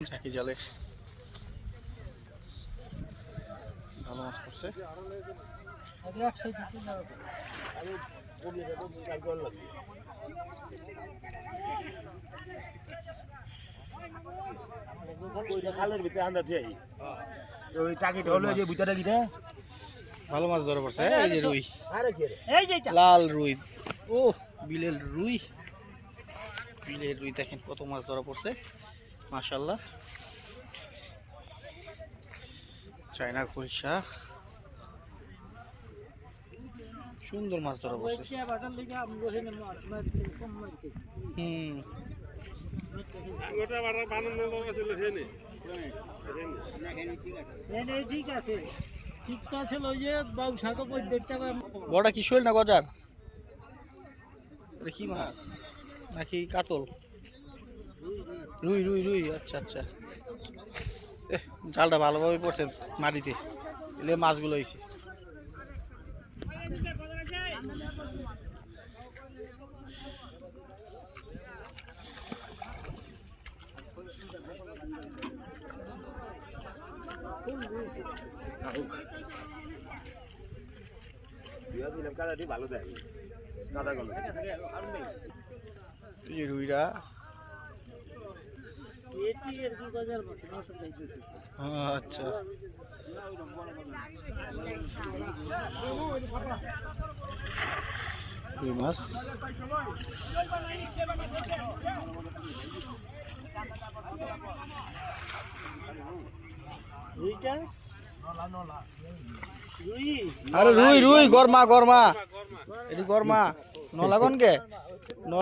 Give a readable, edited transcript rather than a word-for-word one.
চাকি জালে ভালো মাছ পড়ছে। ভালো মাছ ধরা পড়ছে। এই যে রুই, লাল রুই। ও বিলের রুই, বিলের রুই দেখেন কত মাছ ধরা পড়ছে মাশাআল্লাহ। চায়না খোলসা, সুন্দর মাছ ধরা পড়ছে। বড়টা কি শোল না গজার? কি মাছ নাকি কাতল? রুই রুই রুই, আচ্ছা আচ্ছা। জালটা ভালোভাবে পড়ছে মাটিতে, এলে মাছগুলো হয়েছে। রুইরা আচ্ছা, রুই মাছ আরে রুই রুই গরমা গরমা, এটি গরমা নলা কোন কে